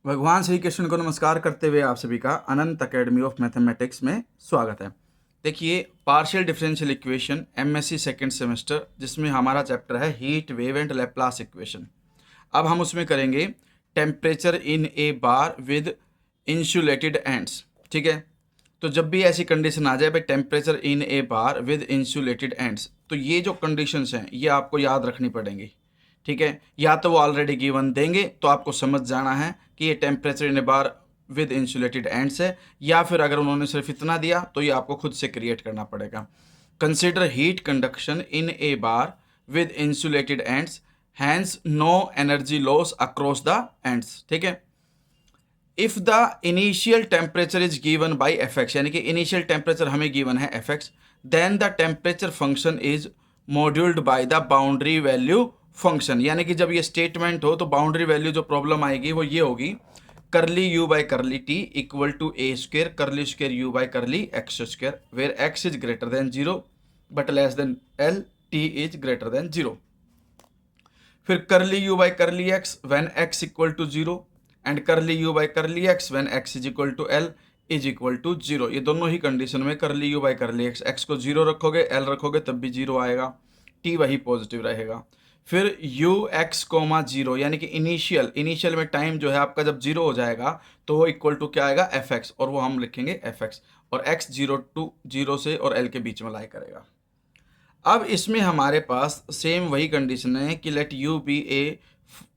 भगवान श्री कृष्ण को नमस्कार करते हुए आप सभी का अनंत अकेडमी ऑफ मैथमेटिक्स में स्वागत है। देखिए, partial differential equation MSc second semester, जिसमें हमारा चैप्टर है heat wave and Laplace equation. अब हम उसमें करेंगे temperature in a bar with insulated ends. ठीक है, तो जब भी ऐसी कंडीशन आ जाए भाई temperature in a bar with insulated ends, तो ये जो कंडीशंस हैं ये आपको याद रखनी पड़ेंगी। ठीक है, या तो वो ऑलरेडी गिवन देंगे तो आपको समझ जाना है कि ये temperature in a bar with insulated ends है, या फिर अगर उन्होंने सिर्फ इतना दिया तो ये आपको खुद से क्रिएट करना पड़ेगा। Consider heat conduction in a bar with insulated ends, hence no energy loss across the ends. ठीक है, if the initial temperature is given by F X, यानी कि इनिशियल टेम्परेचर हमें गिवन है F X, then the temperature function is modelled by the boundary value function. यानी कि जब ये स्टेटमेंट हो तो बाउंड्री वैल्यू जो प्रॉब्लम आएगी वो ये होगी, curly U by curly T equal to A square curly square U by curly X square, where X is greater than zero but less than L, T is greater than zero. फिर curly U by curly X when X equal to zero and curly U by curly X when X is equal to L is equal to zero. ये दोनों ही condition में curly U by curly x, x को zero रखोगे L रखोगे तब भी zero आएगा, टी वही पॉजिटिव रहेगा। फिर यू एक्स कोमा जीरो, यानी कि इनिशियल में टाइम जो है आपका जब जीरो हो जाएगा तो वो इक्वल टू क्या आएगा, एफ एक्स, और वो हम लिखेंगे एफ एक्स, और एक्स जीरो टू जीरो से और एल के बीच में लाई करेगा। अब इसमें हमारे पास सेम वही कंडीशन है कि let U be a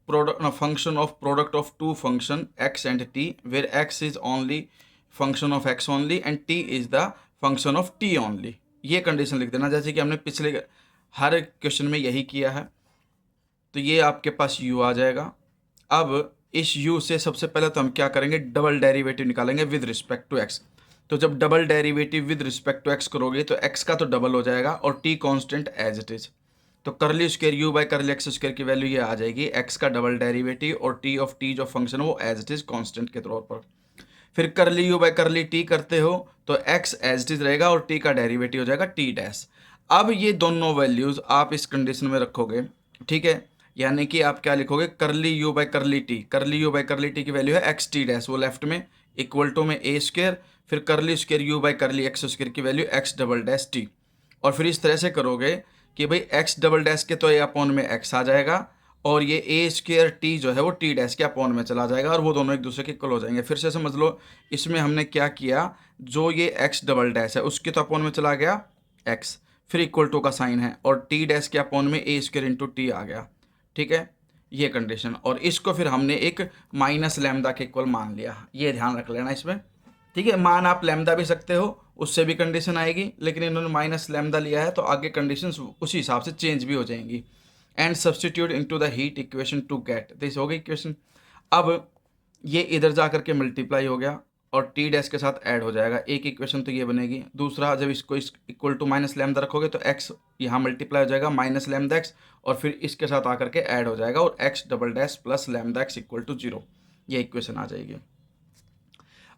product function of product of two function X and T, where X is only function of X only and T is the function of T only. ये condition लिख देना, जैसे कि हमने पिछले हर question में यही किया है। तो ये आपके पास u आ जाएगा। अब इस u से सबसे पहले तो हम क्या करेंगे, डबल डेरिवेटिव निकालेंगे विद रिस्पेक्ट टू x। तो जब double derivative with respect to x करोगे तो x का तो डबल हो जाएगा और t constant as it is. तो curly square u by curly X square की वैल्यू ये आ जाएगी, x का डबल डेरिवेटिव और t ऑफ t जो फंक्शन है वो एज इट इज कांस्टेंट के तौर पर। फिर करली u बाई करली t करते हो तो x एज इट इज रहेगा और t का डेरिवेटिव हो जाएगा t डैश। अब ये दोनों वैल्यूज आप इस कंडीशन में रखोगे। ठीक है, यानी कि आप क्या लिखोगे, curly U by curly T, curly U by curly T की वैल्यू है एक्स टी डैश, वो लेफ्ट में इक्वल टू में ए स्क्वेयर, फिर curly square U by curly X square की value X double dash T. और फिर इस तरह से करोगे कि भाई एक्स डबल डैश के तो ए अपॉन में एक्स आ जाएगा और ये ए स्क्वेयर टी जो है वो टी डैश के अपॉन में चला जाएगा और वो दोनों एक दूसरे के इक्वल हो जाएंगे। फिर से समझ लो, इसमें हमने क्या किया, जो ये एक्स डबल डैश है उसके तो अपॉन में चला गया एक्स, फिर इक्वल टू का साइन है और टी डैश के अपॉन में ए स्क्वेयर इंटू टी आ गया। ठीक है, ये कंडीशन, और इसको फिर हमने एक माइनस लैम्डा के इक्वल मान लिया, ये ध्यान रख लेना इसमें। ठीक है, मान आप लैम्डा भी सकते हो, उससे भी कंडीशन आएगी, लेकिन इन्होंने माइनस लैम्डा लिया है तो आगे कंडीशंस उसी हिसाब से चेंज भी हो जाएंगी। And substitute into the heat equation to get this, हो गई इक्वेशन। अब ये इधर जा करके मल्टीप्लाई हो गया और टी डैश के साथ ऐड हो जाएगा, एक इक्वेशन तो ये बनेगी। दूसरा, जब इसको इस इक्वल टू माइनस लैम्डा रखोगे तो एक्स यहाँ मल्टीप्लाई हो जाएगा माइनस लैम्डा एक्स और फिर इसके साथ आकर के ऐड हो जाएगा और X double dash plus lambda X equal to zero, ये इक्वेशन आ जाएगी।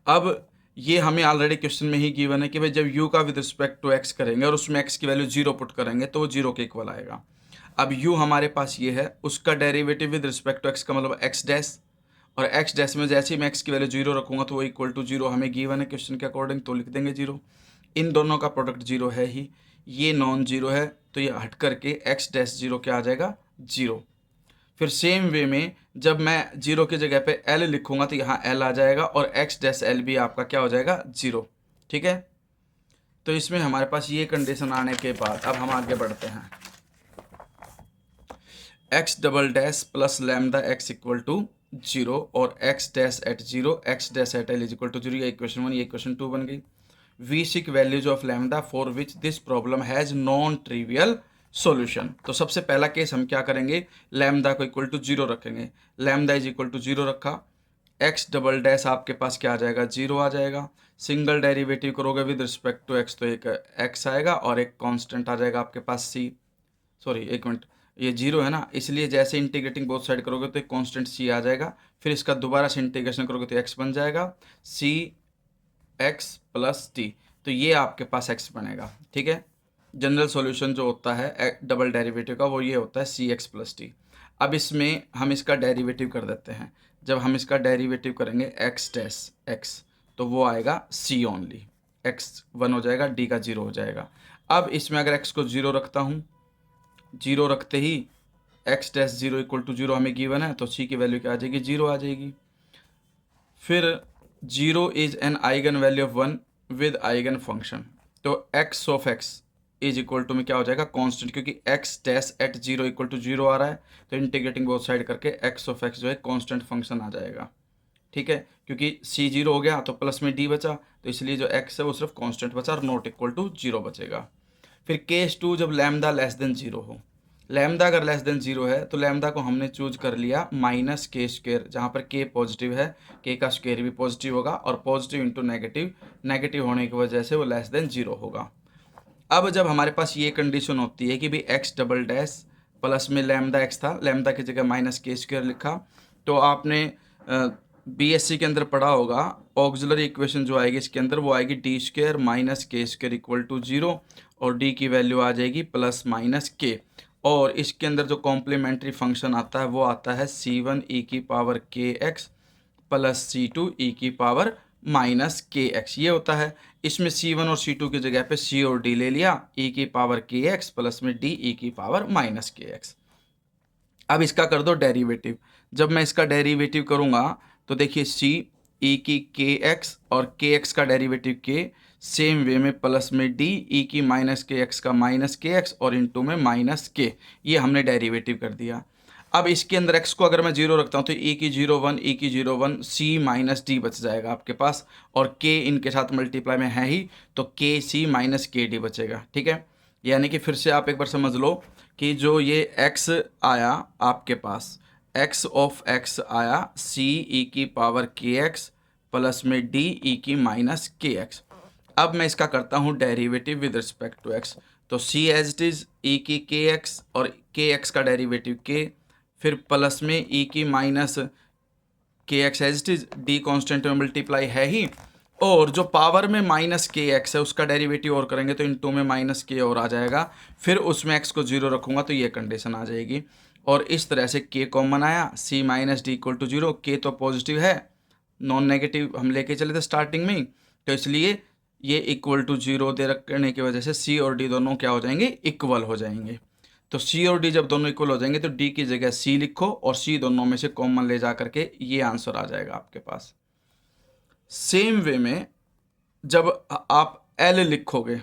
अब ये हमें ऑलरेडी क्वेश्चन में ही गिवन है कि भाई जब u का विद रिस्पेक्ट टू x करेंगे और उसमें x की वैल्यू जीरो पुट करेंगे तो वो जीरो के इक्वल आएगा। अब u हमारे पास ये है, उसका derivative with respect to x का मतलब x डैश, और x डैश में जैसे ही मैं x की वैल्यू जीरो रखूंगा तो वो इक्वल टू जीरो हमें गिवन है क्वेश्चन के अकॉर्डिंग, तो लिख देंगे जीरो। इन दोनों का प्रोडक्ट जीरो है ही, ये नॉन जीरो है तो ये हट करके x डैश जीरो क्या आ जाएगा, जीरो। फिर सेम वे में जब मैं जीरो की जगह पे एल लिखूंगा तो यहाँ एल आ जाएगा और एक्स डैश एल भी आपका क्या हो जाएगा, जीरो। ठीक है, तो इसमें हमारे पास ये कंडीशन आने के बाद अब हम आगे बढ़ते हैं। X double dash plus lambda X equal to zero और X dash at zero X dash at L is equal to zero, ये इक्वेशन वन, ये इक्वेशन टू बन गई। We seek values of lambda for which this problem has non trivial solution. तो सबसे पहला case हम क्या करेंगे, लैम्डा को इक्वल टू जीरो रखेंगे, lambda is equal to zero रखा, एक्स डबल डैश आपके पास क्या आ जाएगा, जीरो आ जाएगा। सिंगल डेरिवेटिव करोगे विद रिस्पेक्ट टू एक्स तो एक एक्स आएगा और एक कांस्टेंट आ जाएगा आपके पास सी, सॉरी एक मिनट, ये जीरो है ना, इसलिए जैसे इंटीग्रेटिंग बोथ साइड करोगे तो एक कांस्टेंट सी आ जाएगा, फिर इसका दोबारा से इंटीग्रेशन करोगे तो एक्स बन जाएगा, सी एक्स प्लस टी, तो ये आपके पास एक्स बनेगा। ठीक है, जनरल सॉल्यूशन जो होता है डबल डेरिवेटिव का वो ये होता है सी एक्स प्लस टी। अब इसमें हम इसका डेरिवेटिव कर देते हैं, जब हम इसका डेरिवेटिव करेंगे एक्स डैश एक्स, तो वो आएगा सी ओनली, एक्स 1 हो जाएगा, डी का 0 हो जाएगा। अब इसमें अगर एक्स को 0 रखता हूँ, 0 रखते ही एक्स डैश 0 इक्वल टू 0 हमें गिवन है, तो सी की वैल्यू क्या आ जाएगी, 0 आ जाएगी। फिर 0 is an eigenvalue of 1 with eigenfunction, तो X of X is equal to में क्या हो जाएगा, कांस्टेंट, क्योंकि X dash at 0 equal to 0 आ रहा है, तो इंटीग्रेटिंग बोथ साइड करके एक्स ऑफ एक्स जो है कांस्टेंट फंक्शन आ जाएगा। ठीक है, क्योंकि सी 0 हो गया तो प्लस में डी बचा, तो इसलिए जो एक्स है वो सिर्फ कांस्टेंट बचा और नॉट इक्वल टू 0 बचेगा। फिर केस 2 जब लैम्डा लेस देन 0 हो, लैम्डा अगर लेस देन 0 है तो लैम्डा को हमने चूज कर लिया माइनस के स्क्वेयर, जहाँ पर के पॉजिटिव है, के का स्क्वेयर भी पॉजिटिव होगा और पॉजिटिव इंटू नेगेटिव, नेगेटिव होने की वजह से वो लेस देन 0 होगा। अब जब हमारे पास ये कंडीशन होती है कि भाई एक्स डबल डैश प्लस में लैम्डा एक्स था, लैम्डा की जगह माइनस के स्क्वेयर लिखा, तो आपने बीएससी के अंदर पढ़ा होगा ऑक्सिलरी इक्वेशन जो आएगी इसके अंदर वो आएगी डी स्क्वेयर माइनस के स्क्वेयर इक्वल टू 0 और डी की वैल्यू आ जाएगी प्लस माइनस के, और इसके अंदर जो कॉम्प्लीमेंट्री फंक्शन आता है वो आता है c1 e की power K X plus c2 e की पावर माइनस के एक्स, ये होता है। इसमें c1 और c2 की जगह पे c और d ले लिया, e की पावर के एक्स प्लस में d e की पावर माइनस के एक्स। अब इसका कर दो डेरिवेटिव, जब मैं इसका डेरिवेटिव करूँगा तो देखिए c e की के एक्स और के एक्स का डेरिवेटिव के, सेम वे में प्लस में d e की माइनस के एक्स का माइनस के एक्स और इनटू में माइनस के, ये हमने डेरिवेटिव कर दिया। अब इसके अंदर x को अगर मैं 0 रखता हूँ तो e की 0 1, e की 0 1, c माइनस डी बच जाएगा आपके पास, और k इनके साथ मल्टीप्लाई में है ही, तो के सी माइनस के डी बचेगा। ठीक है, यानी कि फिर से आप एक बार समझ लो कि जो ये x आया आपके पास, x ऑफ x आया c e की पावर के एक्स प्लस में d e की माइनस के एक्स। अब मैं इसका करता हूँ derivative with respect to x, तो c as it is e की के एक्स और के एक्स का डेरिवेटिव k, फिर प्लस में e की minus K X as it is, D constant में मल्टीप्लाई है ही, और जो पावर में माइनस के एक्स है उसका डेरिवेटिव और करेंगे तो इन टू में माइनस के और आ जाएगा, फिर उसमें एक्स को 0 रखूँगा तो ये कंडीशन आ जाएगी, और इस तरह से के कॉमन आया, c minus D equal to 0, के तो पॉजिटिव है, नॉन नेगेटिव हम लेके चले थे स्टार्टिंग में, तो इसलिए ये इक्वल टू 0 दे रखने की वजह से c और d दोनों क्या हो जाएंगे, इक्वल हो जाएंगे। तो c और d जब दोनों इक्वल हो जाएंगे तो d की जगह c लिखो और c दोनों में से कॉमन ले जा करके ये आंसर आ जाएगा आपके पास। सेम वे में जब आप l लिखोगे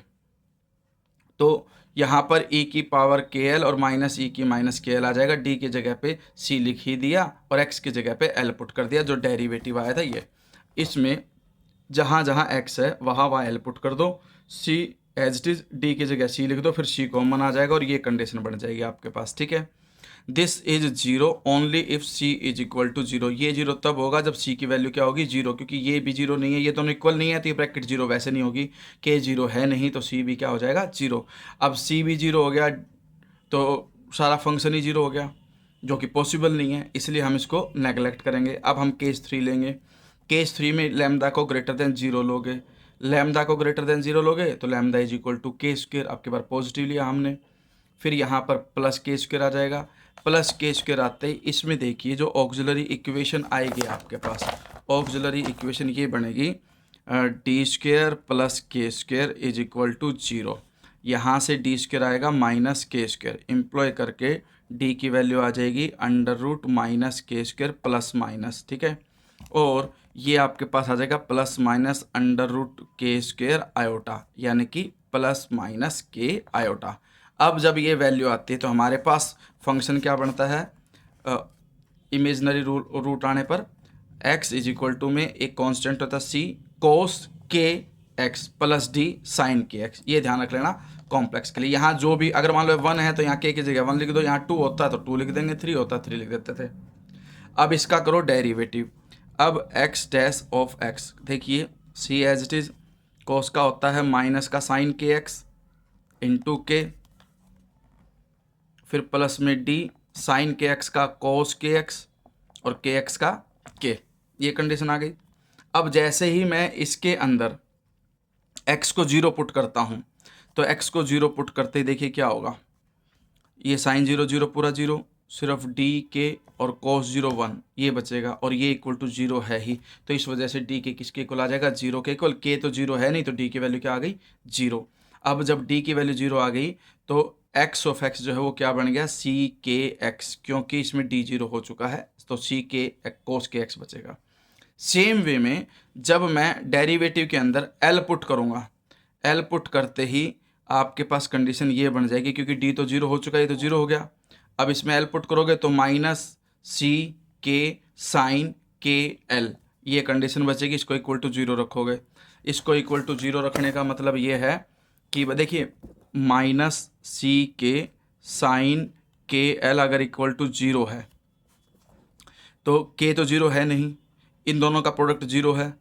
तो यहाँ पर e की पावर के एल और माइनस ई की माइनस के एल आ जाएगा, d की जगह पे c लिख ही दिया और x की जगह पे l पुट कर दिया, जो डेरिवेटिव आया था ये। इसमें जहाँ जहाँ x है वहाँ वहाँ l पुट कर दो, c as it is, d की जगह c लिख दो, फिर c कॉमन आ जाएगा और ये कंडीशन बन जाएगी आपके पास। ठीक है, this is 0 only if c is equal to 0, ये 0 तब होगा जब c की वैल्यू क्या होगी, 0, क्योंकि ये भी 0 नहीं है, ये दोनों इक्वल नहीं है, तो ये ब्रैकेट 0 वैसे नहीं होगी, k 0 है नहीं तो c भी क्या हो जाएगा 0। अब c भी 0 हो गया तो सारा फंक्शन ही 0 हो गया, जो कि पॉसिबल नहीं है, इसलिए हम इसको नेगलेक्ट करेंगे। अब हम केस 3 लेंगे, केस 3 में लैम्डा को ग्रेटर देन 0 लोगे, लैम्डा को ग्रेटर देन 0 लोगे तो लैम्डा इज इक्वल टू के स्क्वेयर, आपके पास पॉजिटिव लिया हमने, फिर यहाँ पर प्लस के स्क्वेयर आ जाएगा, प्लस के स्क्वेयर आते ही इसमें देखिए जो ऑक्सिलरी इक्वेशन आएगी आपके पास, ऑक्सिलरी इक्वेशन ये बनेगी डी स्क्वेयर प्लस के स्क्वेयर इज इक्वल टू 0, यहाँ से डी स्क्वेयर आएगा माइनस के स्क्वेयर, एम्प्लॉय करके डी की वैल्यू आ जाएगी अंडर रूट माइनस के स्क्वेयर प्लस माइनस। ठीक है, और ये आपके पास आ जाएगा प्लस माइनस अंडर रूट के स्क्वेयर आयोटा, यानी कि प्लस माइनस के आयोटा। अब जब ये वैल्यू आती है तो हमारे पास फंक्शन क्या बनता है, इमेजनरी रूट आने पर x इज इक्वल टू में एक कांस्टेंट होता है c कोस के एक्स प्लस डी साइन के एक्स, ये ध्यान रख लेना कॉम्प्लेक्स के लिए। यहाँ जो भी अगर मान लो 1 है तो यहाँ k की जगह 1 लिख दो, यहाँ 2 होता है तो 2 लिख देंगे, 3 होता है 3 लिख देते थे। अब इसका करो डेरिवेटिव, अब x डैश ऑफ x, देखिए c as it is cos का होता है माइनस का साइन के एक्स इंटू के, फिर प्लस में d साइन के एक्स का कोस के एक्स और के एक्स का के, ये कंडीशन आ गई। अब जैसे ही मैं इसके अंदर x को 0 पुट करता हूँ तो x को 0 पुट करते ही देखिए क्या होगा, ये साइन 0 0 पूरा 0, सिर्फ डी के और cos 0 1 ये बचेगा, और ये इक्वल टू 0 है ही, तो इस वजह से डी के किसके इक्वल आ जाएगा, 0 के इक्वल। के तो 0 है नहीं, तो डी की वैल्यू क्या आ गई, 0। अब जब डी की वैल्यू 0 आ गई तो एक्स ऑफ एक्स जो है वो क्या बन गया, सी के एक्स, क्योंकि इसमें डी 0 हो चुका है, तो सी के कोस के एक्स बचेगा। सेम वे में जब मैं डेरिवेटिव के अंदर एल पुट करूँगा, एल पुट करते ही आपके पास कंडीशन ये बन जाएगी, क्योंकि डी तो 0 हो चुका है, ये तो 0 हो गया। अब इसमें एल पुट करोगे तो माइनस सी के साइन के एल, ये कंडीशन बचेगी। इसको इक्वल टू 0 रखोगे, इसको इक्वल टू 0 रखने का मतलब ये है कि देखिए माइनस सी के साइन के एल अगर इक्वल टू 0 है तो के तो 0 है नहीं, इन दोनों का प्रोडक्ट 0 है,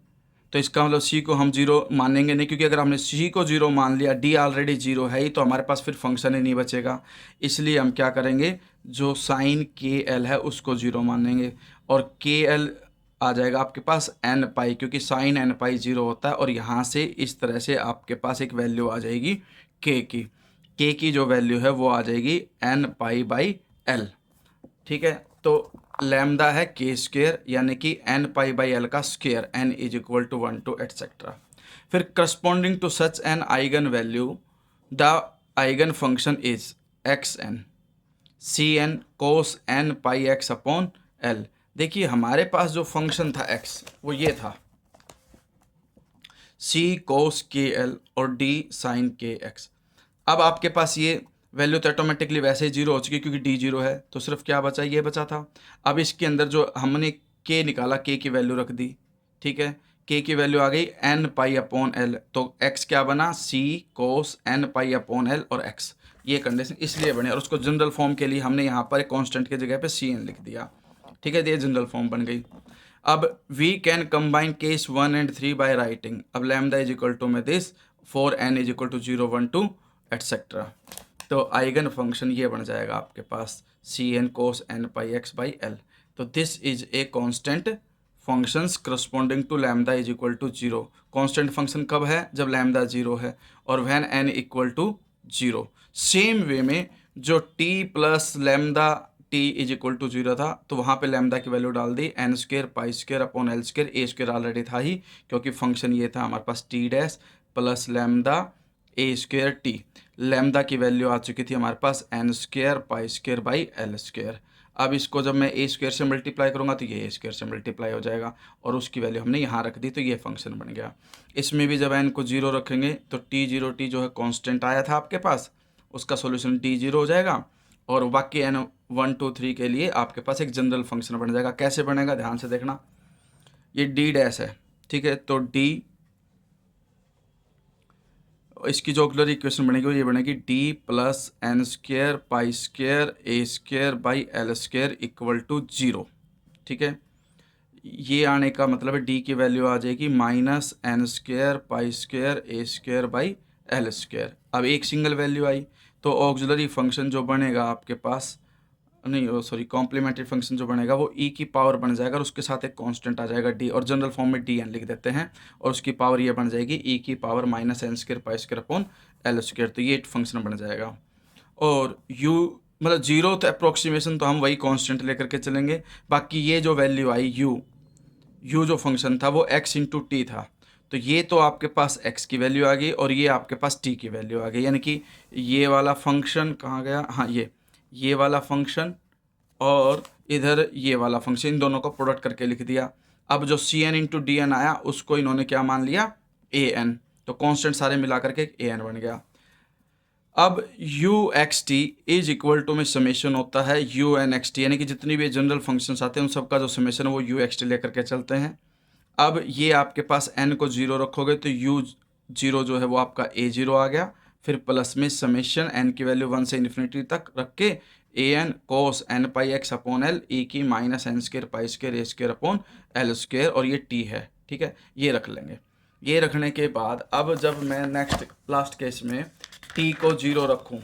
तो इसका मतलब सी को हम 0 मानेंगे नहीं, क्योंकि अगर हमने सी को 0 मान लिया, डी ऑलरेडी 0 है ही, तो हमारे पास फिर फंक्शन ही नहीं बचेगा। इसलिए हम क्या करेंगे, जो साइन के एल है उसको 0 मानेंगे, और के एल आ जाएगा आपके पास एन पाई, क्योंकि साइन एन पाई 0 होता है। और यहाँ से इस तरह से आपके पास एक वैल्यू आ जाएगी के की जो वैल्यू है वो आ जाएगी एन पाई बाई एल, ठीक है। तो लैम्डा है के स्क्वेयर, यानी कि एन पाई बाई एल का square, N is equal to 1 two etcetera. फिर corresponding to such N eigenvalue the eigenfunction is X N C N cos N pi X upon L. देखिए हमारे पास जो function था x वो ये था, सी कोस के एल और डी साइन के एक्स। अब आपके पास ये वैल्यू तो ऑटोमेटिकली वैसे ही 0 हो चुकी, क्योंकि डी 0 है, तो सिर्फ क्या बचा, ये बचा था। अब इसके अंदर जो हमने के निकाला, के की वैल्यू रख दी, ठीक है। के की वैल्यू आ गई एन पाई अपॉन एल, तो एक्स क्या बना, सी कोस एन पाई अपॉन एल और एक्स, ये कंडीशन इसलिए बने। और उसको जनरल फॉर्म के लिए हमने यहाँ पर एक कॉन्स्टेंट की जगह पे सी एन लिख दिया, ठीक है, ये जनरल फॉर्म बन गई। अब we can combine case 1 and 3 by writing, अब लैम्डा इज इक्वल टू में this for N is equal to 0 1 2 etcetera. तो आइगन फंक्शन ये बन जाएगा आपके पास C N cos N pi X by L. तो this is a constant functions corresponding to lambda is equal to 0। Constant function कब है, जब लैम्डा 0 है और when N equal to 0। Same way में जो T plus lambda T is equal to 0 था, तो वहाँ पे लैम्डा की वैल्यू डाल दी N square pi square upon L square, A square already था ही, क्योंकि फंक्शन ये था हमारे पास T dash plus lambda A square T. Lambda की वैल्यू आ चुकी थी हमारे पास N square pi square by L square. अब इसको जब मैं ए स्क्वेयर से मल्टीप्लाई करूँगा तो ये ए स्क्वेयर से मल्टीप्लाई हो जाएगा, और उसकी वैल्यू हमने यहाँ रख दी, तो ये फंक्शन बन गया। इसमें भी जब एन को 0 रखेंगे तो टी 0 टी जो है कॉन्स्टेंट आया था आपके पास, उसका सोल्यूशन टी 0 हो जाएगा, और बाकी एन 1 2 3 के लिए आपके पास एक जनरल फंक्शन बन जाएगा। कैसे बनेगा, ध्यान से देखना, ये डी डैश है, ठीक है, तो डी, इसकी जो ऑक्सिलरी इक्वेशन बनेगी वो ये बनेगी D plus N square pi square A square by L square equal to 0, ठीक है। ये आने का मतलब है डी की वैल्यू आ जाएगी minus N square pi square A square by L square. अब एक सिंगल वैल्यू आई, तो ऑक्सिलरी फंक्शन जो बनेगा आपके पास, नहीं सॉरी, कॉम्प्लीमेंट्री फंक्शन जो बनेगा वो ई की पावर बन जाएगा, और उसके साथ एक कांस्टेंट आ जाएगा डी, और जनरल फॉर्म में डी एन लिख देते हैं, और उसकी पावर ये बन जाएगी ई की power minus N square pi square upon L square, तो ये फंक्शन बन जाएगा। और यू मतलब 0 तो अप्रोक्सीमेशन तो हम वही कांस्टेंट लेकर के चलेंगे, बाकी ये जो वैल्यू आई यू जो फंक्शन था वो x इंटू टी था, तो ये तो आपके पास x की वैल्यू आ गई, और ये आपके पास t की वैल्यू आ गई, यानी कि ये वाला फंक्शन कहाँ गया, हाँ ये वाला फंक्शन और इधर ये वाला फंक्शन, इन दोनों को प्रोडक्ट करके लिख दिया। अब जो C N into D N आया उसको इन्होंने क्या मान लिया, ए एन, तो कांस्टेंट सारे मिला करके ए एन बन गया। अब U X T is equal to में समेशन होता है यू एन एक्स टी, यानी कि जितनी भी जनरल फंक्शंस आते हैं उन सबका जो समेशन है वो यू एक्स टी लेकर के चलते हैं। अब ये आपके पास एन को 0 रखोगे तो यू 0 जो है वो आपका ए 0 आ गया, फिर प्लस में समेशन एन की वैल्यू 1 से इन्फिनिटी तक रख के A N cos N pi X upon L E की minus N square pi square A square upon L square, और ये टी है, ठीक है, ये रख लेंगे। ये रखने के बाद अब जब मैं नेक्स्ट लास्ट केस में टी को 0 रखूँ,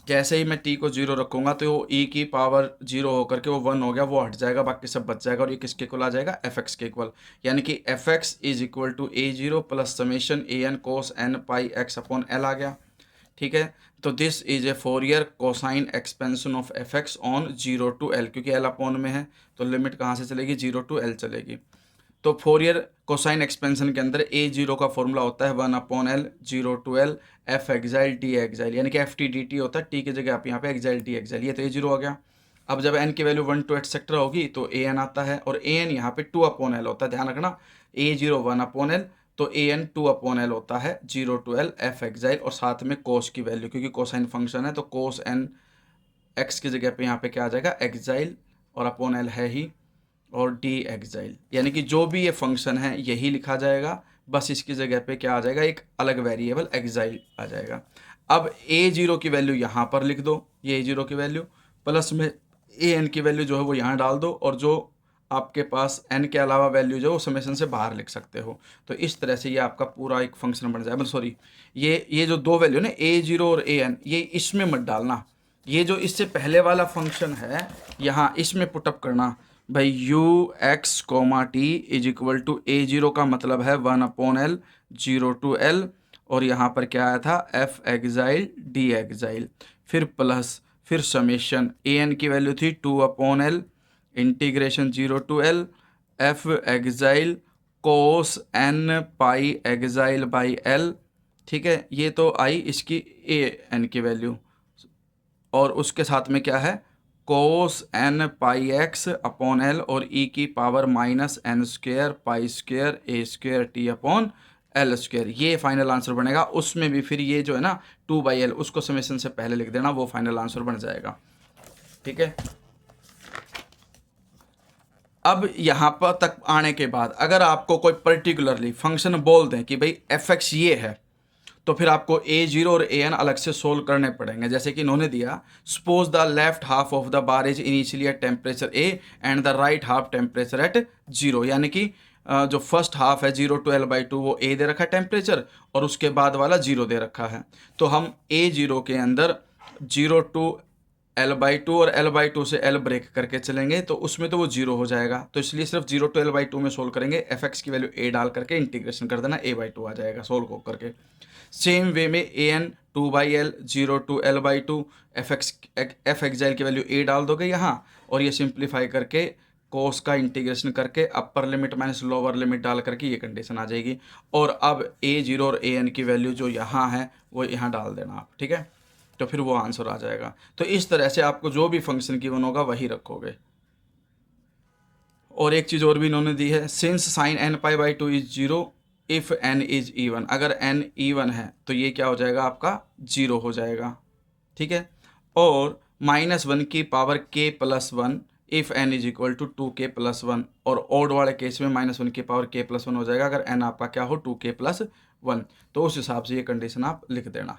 जैसे ही मैं टी को 0 रखूँगा तो वो ई की पावर 0 होकर के वो 1 हो गया, वो हट जाएगा, बाकी सब बच जाएगा, और ये किसके इक्वल आ जाएगा, एफ एक्स के इक्वल, यानी कि F X is equal to A 0 plus summation A N cos N pi X upon L आ गया, ठीक है। तो this is a Fourier cosine expansion of F X on 0 to L, क्योंकि L upon में है तो लिमिट कहाँ से चलेगी, 0 to L चलेगी। तो फोरियर कोसाइन एक्सपेंशन के अंदर A0 का फॉर्मूला होता है 1/L 0 to L F xi T xi, यानी कि एफ टी डी टी होता है, टी की जगह आप यहाँ पे एक्साइल टी एक्साइल, ये तो A0 हो गया। अब जब n की वैल्यू 1 to एटसेट्रा होगी तो an आता है, और an यहाँ पे 2/L होता है, ध्यान रखना, A0 1/L तो an 2/L होता है 0 to L एफ एक्साइल, और साथ में कोस की वैल्यू, क्योंकि कोसाइन फंक्शन है तो कोस n x की जगह पे यहाँ पे क्या आ जाएगा, एक्साइल, और अपॉन L है ही, और डी एक्साइल, यानी कि जो भी ये फंक्शन है यही लिखा जाएगा, बस इसकी जगह पे क्या आ जाएगा, एक अलग वेरिएबल एक्साइल आ जाएगा। अब A0 की वैल्यू यहाँ पर लिख दो, ये A0 की वैल्यू, प्लस में an की वैल्यू जो है वो यहाँ डाल दो, और जो आपके पास n के अलावा वैल्यू जो है वो समेशन से बाहर लिख सकते हो। तो इस तरह से ये आपका पूरा एक फंक्शन बन जाएगा। सॉरी, ये जो दो वैल्यू ना A0 और an, ये इसमें मत डालना, ये जो इससे पहले वाला फंक्शन है यहाँ इसमें पुटअप करना भाई, U X comma T is equal to A0 का मतलब है 1/L 0 to L, और यहाँ पर क्या आया था, एफ एक्साइल डी एक्साइल, फिर प्लस, फिर समेशन, an की वैल्यू थी 2/L integration 0 to L F xi cos n pi xi by L, ठीक है, ये तो आई इसकी an की वैल्यू, और उसके साथ में क्या है, कोस n पाई एक्स अपॉन L और e की power minus n square pi square a square t upon L square, ये फाइनल आंसर बनेगा। उसमें भी फिर ये जो है ना 2/L उसको समेशन से पहले लिख देना, वो फाइनल आंसर बन जाएगा, ठीक है। अब यहाँ पर तक आने के बाद अगर आपको कोई पर्टिकुलरली फंक्शन बोल दें कि भाई fx ये है, तो फिर आपको A0 और an अलग से सोल्व करने पड़ेंगे। जैसे कि इन्होंने दिया, suppose the left half of the bar is initially at temperature A and the right half temperature at 0, यानी कि जो फर्स्ट हाफ है 0 to L/2 वो A दे रखा है टेम्परेचर, और उसके बाद वाला 0 दे रखा है। तो हम A0 के अंदर 0 to L/2 और L/2 से L ब्रेक करके चलेंगे, तो उसमें तो वो 0 हो जाएगा, तो इसलिए सिर्फ 0 to L/2 में सोल्व करेंगे, fx की वैल्यू A डाल करके इंटीग्रेशन कर देना, A/2 आ जाएगा सोल्व करके। सेम वे में an 2/L 0 to L/2 F xi की वैल्यू A डाल दोगे यहाँ, और ये सिंप्लीफाई करके कोस का इंटीग्रेशन करके upper limit minus lower limit डाल करके ये कंडीशन आ जाएगी। और अब A0 और an की वैल्यू जो यहाँ है वो यहाँ डाल देना आप, ठीक है, तो फिर वो आंसर आ जाएगा। तो इस तरह से आपको जो भी फंक्शन गिवन होगा वही रखोगे। और एक चीज़ और भी इन्होंने दी है, since sine n π/2 is 0 if n is even, अगर n इवन है तो ये क्या हो जाएगा, आपका 0 हो जाएगा, ठीक है। और -1 की power k+1 if n is equal to 2k+1, और ओड वाले केस में -1 की पावर k+1 हो जाएगा अगर n आपका क्या हो 2k+1। तो उस हिसाब से ये कंडीशन आप लिख देना।